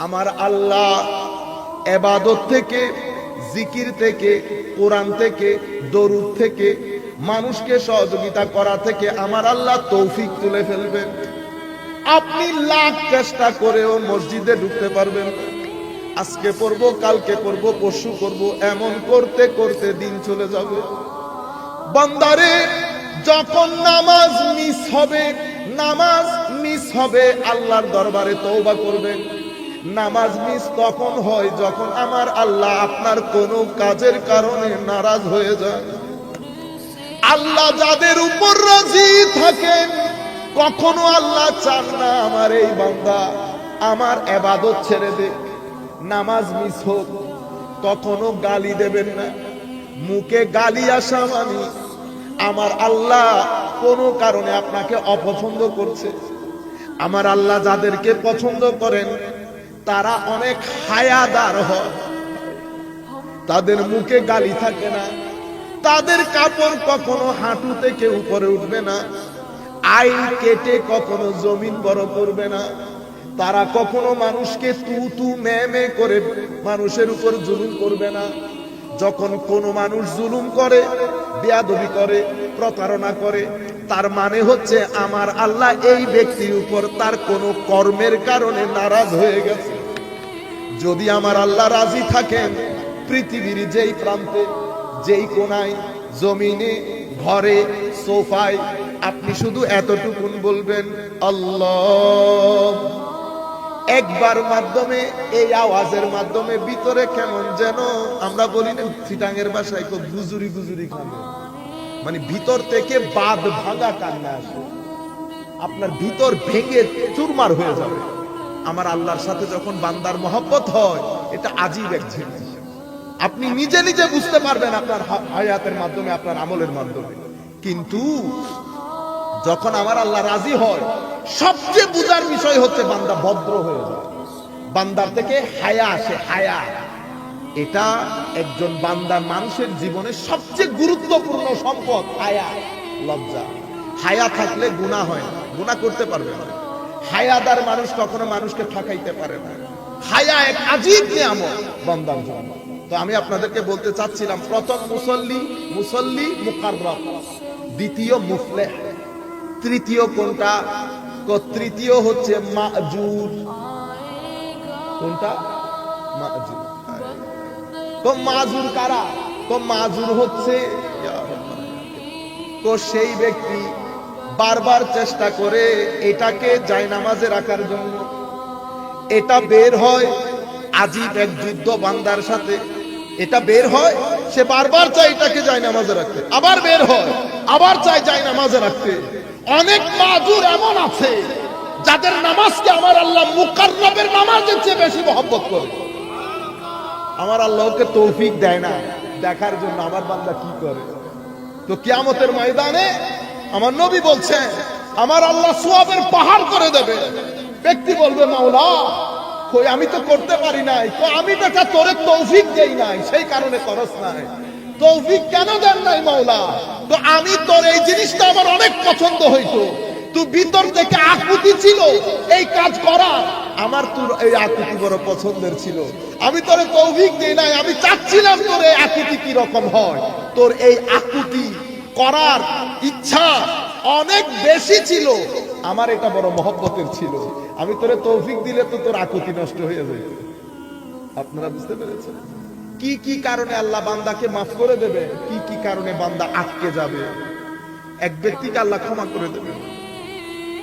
আমার আল্লাহ ইবাদত থেকে, জিকির থেকে, কোরআন থেকে, দরুদ থেকে, মানুষকে সহযোগিতা করা থেকে আমার আল্লাহ তৌফিক তুলে ফেলবেন। আপনি লাখ চেষ্টা করেও মসজিদে ঢুকতে পারবেন, আজকে পড়বো, কালকে পড়বো, পরশু করবো, এমন করতে করতে দিন চলে যাবে। বান্দারে, যখন নামাজ মিস হবে আল্লাহর দরবারে তওবা করবেন। নামাজ মিস তখন হয় যখন আমার আল্লাহ আপনার কোনো কাজের কারণে নারাজ হয়ে যায়। আল্লাহ যাদের উপর রাজি থাকেন, কখনো আল্লাহ চান না আমার এই বান্দা আমার ইবাদত ছেড়ে দে। নামাজ মিস হোক, কখনো গালি দেবেন না। মুখে গালি আসা মানে আমার আল্লাহ কোনো কারণে আপনাকে অপছন্দ করছে। আমার আল্লাহ যাদেরকে পছন্দ করেন তারা অনেক হায়াদার হয়, তাদের মুখে গালি থাকে না, তাদের কাপড় কখনো হাঁটু থেকে উপরে উঠবে না, আইন কেটে কখনো জমিন বড় করবে না, তারা কখনো মানুষকে তু তু মে মে করে মানুষের উপর জুলুম করবে না। যখন কোনো মানুষ জুলুম করে, বেয়াদবি করে, প্রতারণা করে, তার মানে হচ্ছে আমার আল্লাহ এই ব্যক্তির উপর তার কোনো কর্মের কারণে নারাজ হয়ে গেছে। যদি আমার আল্লাহ রাজি থাকেন, পৃথিবীর যেই প্রান্তে, যেই কোনায়, জমিনে, ঘরে, সোফায়, আপনি শুধু এতটুকুন বলবেন আল্লাহ। একবার মাধ্যমে, এই আওয়াজের মাধ্যমে ভিতরে কেমন যেন আমরা বলি না চিটাঙ্গের ভাষায় গুজুরি গুজুরি কান্না, মানে ভিতর থেকে বাঁধ ভাঙা কান্না আসে, আপনার ভিতর ভেঙে চুরমার হয়ে যাবে। আমার আল্লাহর সাথে যখন বান্দার মহব্বত হয়, এটা আজীব এক জিনিস। আপনি নিজে নিজে বুঝতে পারবেন আপনার হায়াতের মাধ্যমে, আপনার আমলের মাধ্যমে। কিন্তু যখন আমার আল্লাহ রাজি হয়, সবচেয়ে বুঝার বিষয় হচ্ছে বান্দা ভদ্র হয়ে যায়, বান্দার থেকে হায়া আসে। হায়া এটা একজন বান্দা মানুষের জীবনে সবচেয়ে গুরুত্বপূর্ণ সম্পদ। হায়া, লজ্জা। হায়া থাকলে গুনাহ হয় না, গুনাহ করতে পারবে না। হায়াদার মানুষ কখনো মানুষকে ঠকাইতে পারে না। হায়া এক আজীব নিয়ামত বান্দার জন্য। তো আমি আপনাদেরকে বলতে চাচ্ছিলাম, প্রথম মুসল্লি মুকাররব, দ্বিতীয় মুফলিহ, তৃতীয় কোনটা? তৃতীয় হচ্ছে মাজুর। কোনটা? মাজুর। তো মাজুর কারা? তো মাজুর হচ্ছে তো সেই ব্যক্তি বারবার চেষ্টা করে এটাকে জায়নামাজে রাখার জন্য, এটা বের হয় আজীব এক যুদ্ধ বান্দার সাথে। এটা বের হয়, সে বারবার চায় এটাকে জায়নামাজে রাখতে, আবার বের হয়, আবার চায় জায়নামাজে রাখতে। অনেক মাজুর এমন আছে যাদের নামাজকে আমার আল্লাহ মুকাররবের নামাজের চেয়ে বেশি মহব্বত করে। আমার আল্লাহকে তৌফিক দেয় না দেখার জন্য আমার বান্দা কি করে। তো কিয়ামতের ময়দানে আমার নবী বলছেন, আমার আল্লাহ সওয়াবের পাহাড় করে দেবে। ব্যক্তি বলবে, মাওলা কই আমি তো করতে পারি নাই। তো আমি বেটা তোরে তৌফিক দেই নাই, সেই কারণে করস নাই। তৌফিক কেন দেন নাই মাওলা? তো আমি তোর এই জিনিসটা আমার অনেক পছন্দ হইতো, তুই ভিতর থেকে আকুতি ছিল এই কাজ করা, আমার তোর এই আকুতি বড় পছন্দের ছিল, আমি তোরে তৌফিক দেই নাই। আমি চাচ্ছিলাম তোর এই আকুতি কি রকম হয়। তোর এই আকুতি করার ইচ্ছা অনেক বেশি ছিল, আমার এটা বড় মহব্বতের ছিল। আমি তোরে তৌফিক দিলে তো তোর আকুতি নষ্ট হয়ে যাবে। আপনারা বুঝতে পেরেছেন কি কি কারণে আল্লাহ বান্দাকে মাফ করে দেবে, কি কি কারণে বান্দা আটকে যাবে। এক ব্যক্তিকে আল্লাহ ক্ষমা করে দেবে।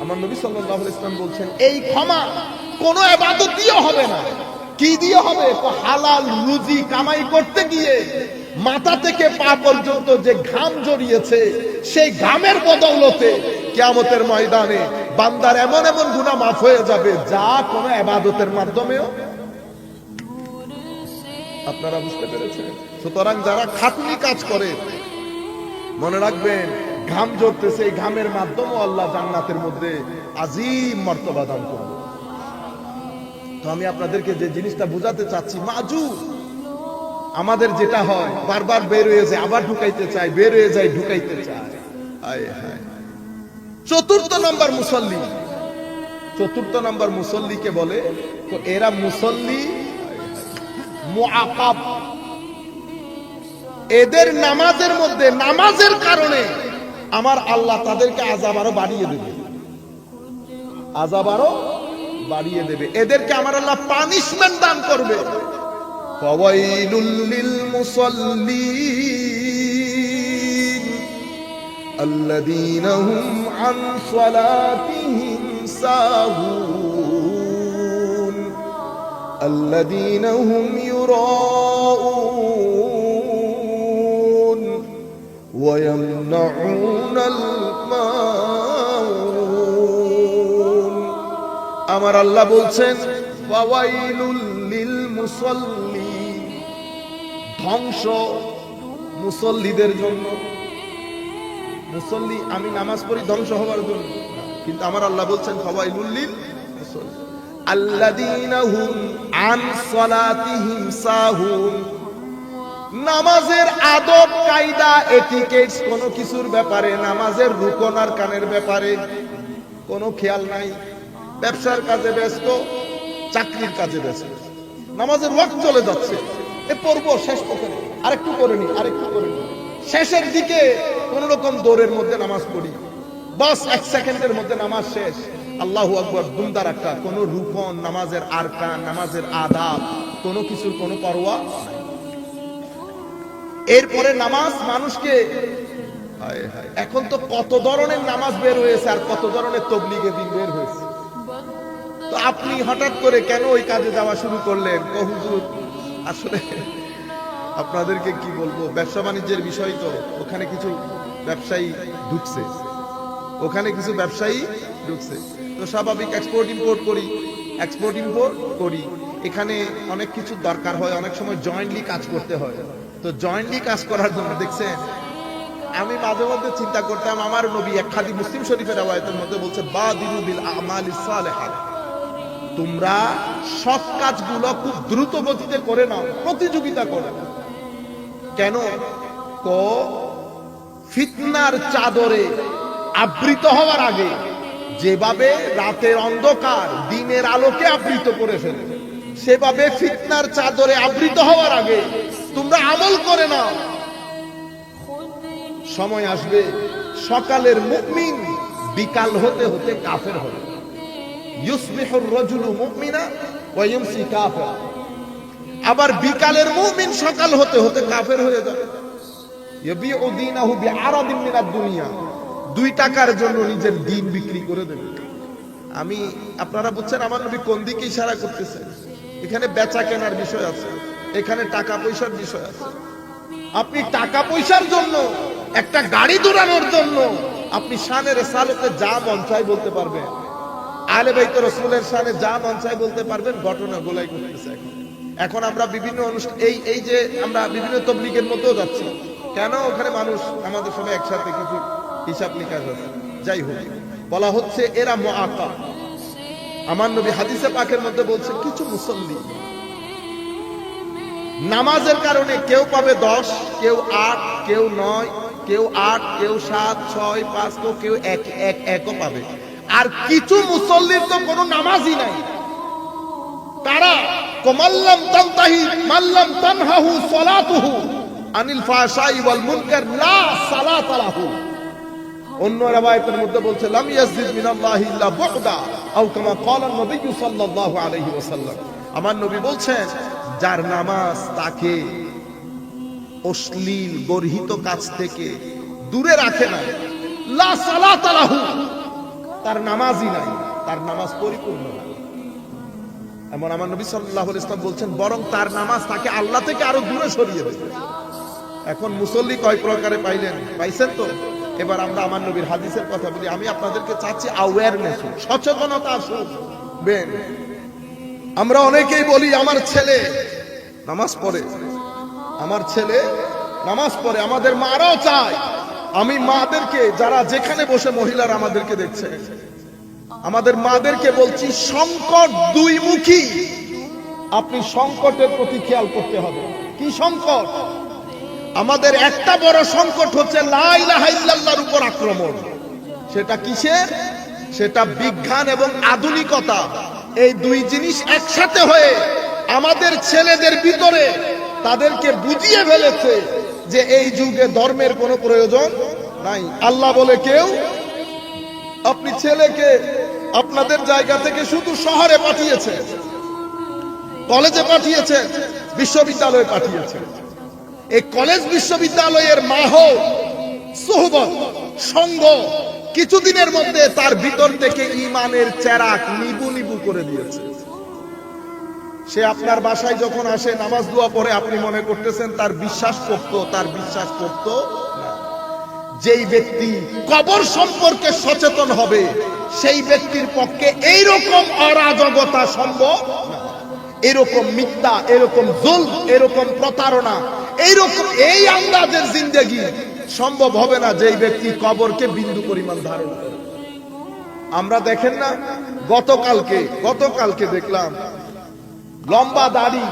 আমার নবী সাল্লাল্লাহু আলাইহি ওয়াসাল্লাম বলছেন, এই ক্ষমা কোনো ইবাদত দিয়ে হবে না। কি দিয়ে হবে? হালাল রুজি কামাই করতে গিয়ে মাথা থেকে পা পর্যন্ত যে ঘাম জড়িয়েছে, সেই ঘামের বদৌলতে কিয়ামতের ময়দানে বান্দার এমন এমন গুনাহ মাফ হয়ে যাবে যা কোনো ইবাদতের মাধ্যমেও। আপনারা বুঝতে পেরেছেন? সুতরাং যারা খাটুনি কাজ করে, মনে রাখবেন ঘাম ঝরতেছে, এই ঘামের মাধ্যমে আল্লাহ জান্নাতের মধ্যে আযীম মর্তবা দান করবে। তো আমি আপনাদেরকে যে জিনিসটা বোঝাতে চাচ্ছি, মাজুর আমাদের যেটা হয়, বারবার বের হয়ে যায়, আবার ঢুকাইতে চায়, বের হয়ে যায়, ঢুকাইতে চায়। হায় হায়। চতুর্থ নম্বর মুসল্লি। চতুর্থ নাম্বার মুসল্লিকে বলে, তো এরা মুসল্লি মুআকাব। এদের নামাজের মধ্যে, নামাজের কারণে আমার আল্লাহ তাদেরকে আযাব আরো বাড়িয়ে দেবে, আযাব আরো বাড়িয়ে দেবে। এদেরকে আমার আল্লাহ পানিশমেন্ট দান করবে। ফাওয়াইলুল লিল মুসাল্লিন আল্লাযীনা হুম আন সালাতিহিম সাহুন আল্লাযীনা হুম ইউরাউন ওয়া ইয়ামনাউনাল মাউন। আমার আল্লাহ বলছেন ফাওয়াইলুল লিল মুসাল্লিন, ধ্বংস মুসল্লিদের জন্য। মুসল্লি আমি নামাজ পড়ি ধ্বংস হওয়ার জন্য, কিন্তু আমার আল্লাহ বলছেন ফাওয়াইলুল লিল মুসাল্লিন আল্লাযীনা হুম আন সালাতিহিম সাহুন। নামাজের আদব কায়দা এটিকেটস কোনো কিছুর ব্যাপারে, নামাজের রুকন আর কানের ব্যাপারে কোনো খেয়াল নাই। ব্যবসার কাজে ব্যস্ত, চাকরির কাজে ব্যস্ত, নামাজের ওয়াক্ত চলে যাচ্ছে, এ পড়বো শেষ পথে, আরেকটু করে নি, আরেকটু করে নি, শেষের দিকে কোন রকম দৌড়ের মধ্যে নামাজ পড়ি, বাস 1 সেকেন্ডের মধ্যে নামাজ শেষ, আল্লাহু আকবার, দুমদা রাখা। কোন রুকন, নামাজের আরকান, নামাজের আদাব, কোনো কিছুর কোনো পরোয়া নাই। এরপরে নামাজ মানুষকে, এখন তো কত ধরনের নামাজ বের হয়েছে, আর কত ধরনের তবলিগে দিন বের হয়েছে। তো আপনি হঠাৎ করে কেন ওই কাজে যাওয়া শুরু করলেন? হুজুর আসলে আপনাদেরকে কি বলবো, ব্যবসা বাণিজ্যের বিষয় তো, ওখানে কিছু ব্যবসায়ী ঢুকছে, ওখানে কিছু ব্যবসায়ী ঢুকছে, তো স্বাভাবিক এক্সপোর্ট ইম্পোর্ট করি, এক্সপোর্ট ইম্পোর্ট করি। এখানে অনেক কিছু দরকার হয়, অনেক সময় জয়েন্টলি কাজ করতে হয়। তো জয়েন্টলি কাজ করার জন্য দেখছেন, আমি মাঝে মধ্যে চিন্তা করতাম, আমার নবী এক হাদিস মুসলিম শরীফের রওয়ায়াতের মধ্যে বলছে বাদিরু বিল আমালিস সালিহাত, তোমরা সৎ কাজগুলো খুব দ্রুত গতিতে করে নাও, প্রতিযোগিতা করো। কেন? তো ফিতনার চাদরে আবৃত হওয়ার আগে যেভাবে রাতের অন্ধকার দিনের আলোকে আবৃত করে ফেলে, সেভাবে ফিতনার চাদরে আবৃত হওয়ার আগে তোমরা আমল করে নাও। সময় আসবে সকালের মুমিন বিকাল হতে হতে কাফের হবে। ইউসবিহুর রাজুলু মুমিনা ওয়া ইউমসি কাফিরা। আবার বিকালের মুমিন সকাল হতে হতে কাফের হয়ে যাবে। ইয়াবিউ দীনাহু বিআরাদিন মিনাদ দুনিয়া, 2 টাকার জন্য নিজের দিন বিক্রি করে দেবে। আমি, আপনারা বুঝছেন আমার নবী কোন দিকে ইশারা করতেছেন? এখানে বেচা কেনার বিষয় আছে, এখানে টাকা পয়সার বিষয় আছে। আপনি টাকা পয়সার জন্য, একটা গাড়ি দৌড়ানোর জন্য আপনি শানে রিসালাতে যা মন চাই বলতে পারবেন, আহলে বাইত রাসূলের শানে যা মন চাই বলতে পারবেন। ঘটনা গোলাই করতেছে এখন আমরা বিভিন্ন অনুষ্ঠান, এই যে আমরা বিভিন্ন তাবলীগের মধ্যেও যাচ্ছি, কেন? ওখানে মানুষ আমাদের সঙ্গে একসাথে কিছু হিসাব নিকাশ আছে। যাই হোক, বলা হচ্ছে এরা মুআকাব। আমার নবী হাদিসে পাকের মধ্যে বলছে কিছু মুসল্লি নামাজের কারণে কেউ পাবে 10, কেউ 8, কেউ 9, কেউ 8, কেউ 7, 6, 5, কেউ 1 পাবে। আর কিছু মুসল্লির তো কোনো নামাজই নাই। তারা মাল্লাম তানতাহি মাল্লাম তানহাহু সালাতুহু আনিল ফাহশাই ওয়াল মুনকার লা সালাতা লাহু। অন্য riwayতের মধ্যে বলছে লাম ইয়াজিদ মিনাল্লাহি ইল্লা বুগদা আও কামা ক্বালা নবী সাল্লাল্লাহু আলাইহি ওয়াসাল্লাম। আমার নবী বলছেন, যার নামাজ তাকে অশ্লীল গর্হিত কাজ থেকে দূরে রাখে না, লা সালাতা লাহু, তার নামাজই নাই, তার নামাজ পরিপূর্ণ না। এমন আমার নবী সাল্লাল্লাহু আলাইহি ওয়াসাল্লাম বলছেন, বরং তার নামাজ তাকে আল্লাহ থেকে আরো দূরে সরিয়ে দেবে। এখন মুসল্লি কয় প্রকারে পাইছেন তো? এবার আমরা আমার নবীর হাদিসের কথা বলি। আমি আপনাদেরকে চাচ্ছি অ্যাওয়ারনেস, সচেতনতা আসুক। আমরা অনেকেই বলি আমার ছেলে নামাজ পড়ে, আমার ছেলে নামাজ পড়ে, আমাদের মারাও চায়। আমি মাদেরকে, যারা যেখানে বসে মহিলারা আমাদেরকে দেখছে, আমাদের মাদেরকে বলছি, সংকট 2 মুখী। আপনি সংকটের প্রতি খেয়াল করতে হবে। কি সংকট? আমাদের একটা বড় সংকট হচ্ছে লা ইলাহা ইল্লাল্লাহর উপর আক্রমণ। সেটা কিসের? সেটা বিজ্ঞান এবং আধুনিকতা, এই দুই জিনিস একসাথে হয়ে আমাদের ছেলেদের ভিতরে তাদেরকে বুঝিয়ে ফেলেছে যে এই যুগে ধর্মের কোনো প্রয়োজন নাই। আল্লাহ বলে কেউ আপনি ছেলেকে আপনাদের জায়গা থেকে শুধু শহরে পাঠিয়েছে, কলেজে পাঠিয়েছে, বিশ্ববিদ্যালয়ে পাঠিয়েছে। এই কলেজ বিশ্ববিদ্যালয়ের মাহৌল, সোহবত, সঙ্গ কিছুদিনের মধ্যে তার ভিতর থেকে ঈমানের চেরাগ নিবু নিবু করে দিয়েছে। সে আপনার বাসায় যখন আসে নামাজ দোয়া পড়ে, আপনি মনে করতেছেন তার বিশ্বাস করত না। যেই ব্যক্তি কবর সম্পর্কে সচেতন হবে সেই ব্যক্তির পক্ষে এইরকম অরাজকতা সম্ভব না। এরকম মিথ্যা, এরকম জুলম, এরকম প্রতারণা, এইরকম এই আন্দাজের জিন্দেগি সম্ভব হবে না যেই ব্যক্তি কবরকে বিন্দু পরিমাণ ধারণ করে। আমরা দেখেন না, গতকালকে দেখলাম লম্বা দাড়ি,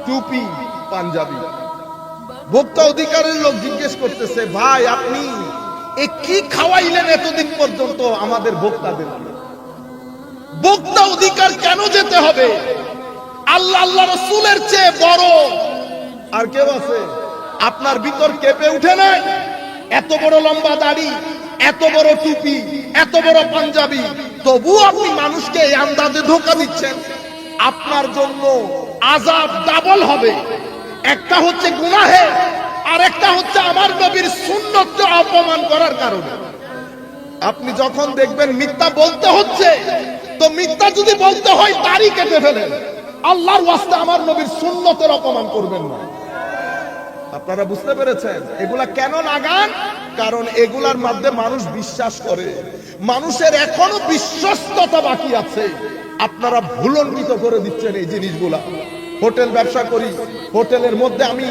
টুপি, পাঞ্জাবি। ভোক্তা অধিকারের লোক জিজ্ঞেস করতেছে, ভাই আপনি এ কি খাওয়াইলেন এতদিন পর্যন্ত আমাদের ভোক্তাদেরকে? ভোক্তা অধিকার কেন যেতে হবে? আল্লাহ রাসূলের চেয়ে বড় আর কেউ আছে? আপনার ভিতর কেঁপে উঠে নাই? এত বড় লম্বা দাড়ি, এত বড় টুপি, এত বড় পাঞ্জাবি, তবু আপনি মানুষকে এই আন্দাজে ধোঁকা দিচ্ছেন। আপনার জন্য আযাব ডাবল হবে। একটা হচ্ছে গুনাহে, আর একটা হচ্ছে আমার নবীর সুন্নতকে অপমান করার কারণে। আপনি যখন দেখবেন মিথ্যা বলতে হচ্ছে, তো মিথ্যা যদি বলতে হয় দাড়ি কেটে ফেলেন। আল্লাহর ওয়াস্তে আমার নবীর সুন্নতের অপমান করবেন না। আপনারা বুঝতে পেরেছেন? এগুলা কেন লাগান? কারণ এগুলার মধ্যে মানুষ বিশ্বাস করে, মানুষের এখনো বিশ্বস্ততা বাকি আছে। আপনারা ভুলণ্ডিত করে দিচ্ছেন এই জিনিসগুলা। হোটেল ব্যবসা করি, হোটেলের মধ্যে আমি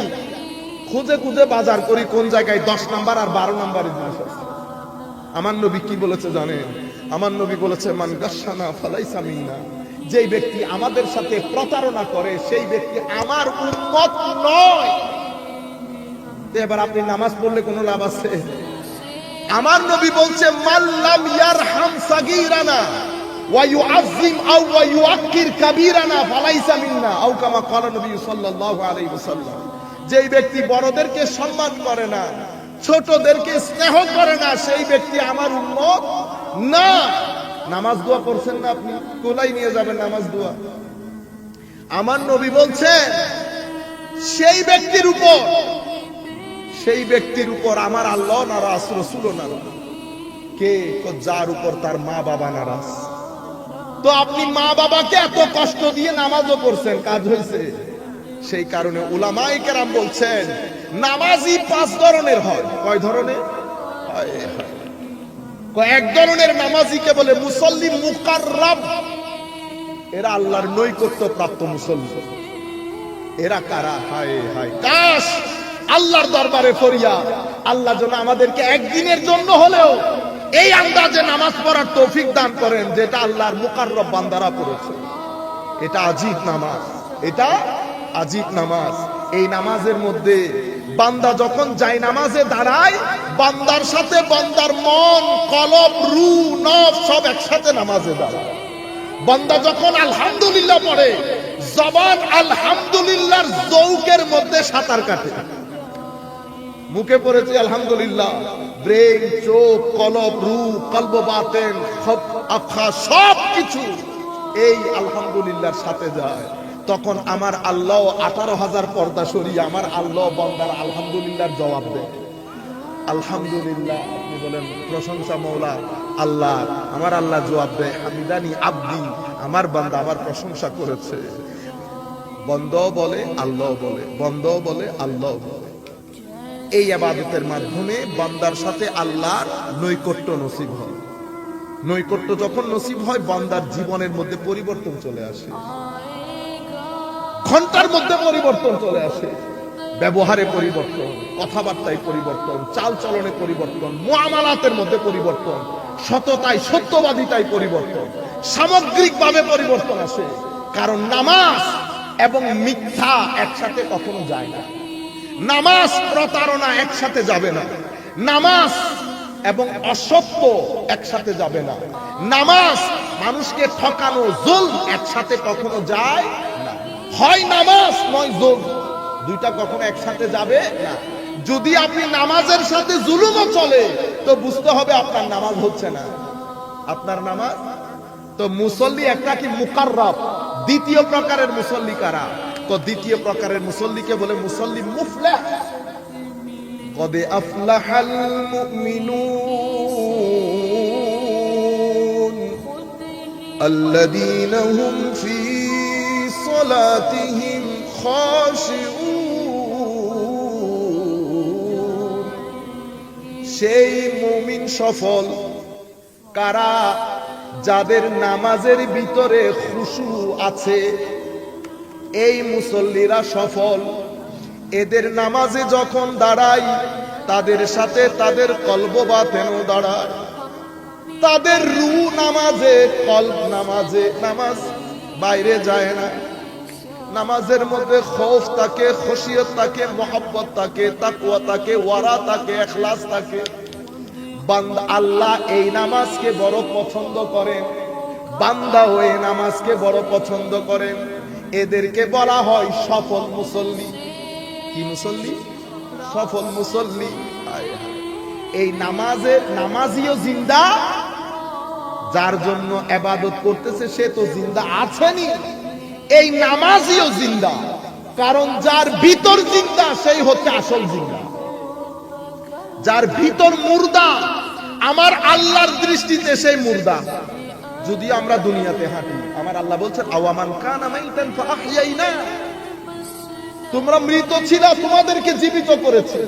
খুঁজে খুঁজে বাজার করি কোন জায়গায় 10 নাম্বার আর 12 নাম্বারের জিনিস আছে। আমার নবী কি বলেছে জানেন? আমার নবী বলেছে, মান গাশশানা ফালাইসা মিন্না। যেই ব্যক্তি আমাদের সাথে প্রতারণা করে সেই ব্যক্তি আমার উম্মত নয়। এবার আপনি নামাজ পড়লে কোনো লাভ আছে? আমার নবী বলছে, মাল্লাম ইয়ারহাম সাগীরানা ওয়া ইউআযযিম আও ওয়া ইউআক্কির কাবীরানা ফালাইসা মিন্না, আও কামা ক্বালা নবী সাল্লাল্লাহু আলাইহি ওয়াসাল্লাম। যেই ব্যক্তি বড়দেরকে সম্মান করে না, ছোটদেরকে স্নেহ করে না, সেই ব্যক্তি আমার উম্মত না। নামাজ দোয়া করছেন না আপনি? কোলাই নিয়ে যাবেন নামাজ দোয়া। আমার নবী বলছেন সেই ব্যক্তির উপর আমার আল্লাহ নারাজ, রাসূলও নারাজ। কে? যার উপর তার মা বাবা নারাজ। তো আপনি মা বাবাকে এত কষ্ট দিয়ে নামাজও করছেন, কাজ হয়েছে? সেই কারণে উলামায়ে কেরাম বলছেন নামাজি 5 ধরনের হয়। কয় ধরনের? এক ধরনের নামাজিকে বলে মুসল্লি মুকাররাব। এরা আল্লাহর নৈকট্য প্রাপ্ত মুসল্লি। এরা কারা? হায় হায়, কাশ আল্লাহর দরবারে ফরিয়াদ, আল্লাহ যেন আমাদেরকে একদিনের জন্য হলেও এই আন্দাজে নামাজ পড়ার তৌফিক দান করেন যেটা আল্লাহর মুকাররব বান্দারা পড়েছে। এটা আজীব নামাজ, এটা আজীব নামাজ। এই নামাজের মধ্যে বান্দা যখন যায় নামাজে দাঁড়ায়, বান্দার সাথে বান্দার মন, কলব, রূহ, নফস সব একসাথে নামাজে দাঁড়ায়। বান্দা যখন আলহামদুলিল্লাহ পড়ে, জবান আলহামদুলিল্লাহর যৌকের মধ্যে সাঁতার কাটে। মুখে পড়েছে আলহামদুলিল্লাহ, ব্রেন, চোখ, কলব, রূহ, কলব, বাতেন, আফা সব কিছু এই আলহামদুলিল্লাহর সাথে যায়। তখন আমার আল্লাহ 18,000 পর্দা সরিয়ে আমার আল্লাহ বান্দার আলহামদুলিল্লাহর জবাব দেয়। আলহামদুলিল্লাহ, আপনি বলেন প্রশংসা মওলা আল্লাহ। আমার আল্লাহ জবাব দেয়, হামিদানি আব্দি, আমার বান্দা আমার প্রশংসা করেছে। বন্দাও বলে, আল্লাহ বলে, বন্দাও বলে, আল্লাহ বলে। এই ইবাদতের মাধ্যমে বান্দার সাথে আল্লাহর নৈকট্য নসিব হয়। নৈকট্য যখন নসিব হয়, বান্দার জীবনের মধ্যে পরিবর্তন চলে আসে, ঘন্টার মধ্যে পরিবর্তন চলে আসে। ব্যবহারে পরিবর্তন, কথাবার্তায় পরিবর্তন, চাল চলনে পরিবর্তন, মুআমালাতের মধ্যে পরিবর্তন, সততায়, সত্যবাদিতায় পরিবর্তন, সামগ্রিকভাবে পরিবর্তন আসে। কারণ নামাজ এবং মিথ্যা একসাথে কখনো যায় না। নামাজ প্রতারণা একসাথে যাবে না। নামাজ এবং অসত্য একসাথে যাবে না। নামাজ মানুষকে ঠকানো, জুলম একসাথে কখনো যায় না। হয় নামাজ নয় জুলম, দুইটা কখনো একসাথে যাবে না। যদি আপনি নামাজের সাথে জুলুমও চলে তো বুঝতে হবে আপনার নামাজ হচ্ছে না, আপনার নামাজ। তো মুসল্লি একটা কি মুকাররাব, দ্বিতীয় প্রকারের মুসল্লি কারা? তো দ্বিতীয় প্রকারের মুসল্লিকে বলে মুসল্লি মুফলিহ। قد أفلح المؤمنون الذين هم في صلاتهم خاشعون। সেই মুমিন সফল কারা? যাদের নামাজের ভিতরে খুশু আছে, এই মুসল্লিরা সফল। এদের নামাজে যখন দাঁড়াই তাদের সাথে তাদের কলব বাতেনও দাঁড়ায়, তাদের রূহ নামাজে, কলব নামাজে, নামাজ বাইরে যায় না। নামাজের মধ্যে খৌফ থাকে, খশিয়ত থাকে, মুহাব্বত থাকে, তাকওয়া থাকে, ওয়ারা থাকে, ইখলাস থাকে। বান্দা আল্লাহ এই নামাজকে বড় পছন্দ করেন, বান্দাও এই নামাজকে বড় পছন্দ করেন। এদেরকে বলা হয় সফল মুসল্লি। কি মুসল্লি? সফল মুসল্লি। এই নামাজের নামাজিও জিন্দা, যার জন্য ইবাদত করতেছে সে তো জিন্দা আছেনই, এই নামাজিও জিন্দা। কারণ যার ভিতর জিন্দা সেই হচ্ছে আসল জিন্দা। যার ভিতর মুর্দা আমার আল্লাহর দৃষ্টিতে সেই মুর্দা। যদি আমরা দুনিয়াতে হাঁটি, আমার আল্লাহ বলছেন আওয়ামান কানা মাইতান ফাআহইয়াইনা, তোমরা মৃত ছিল তোমাদেরকে জীবিত করেছে।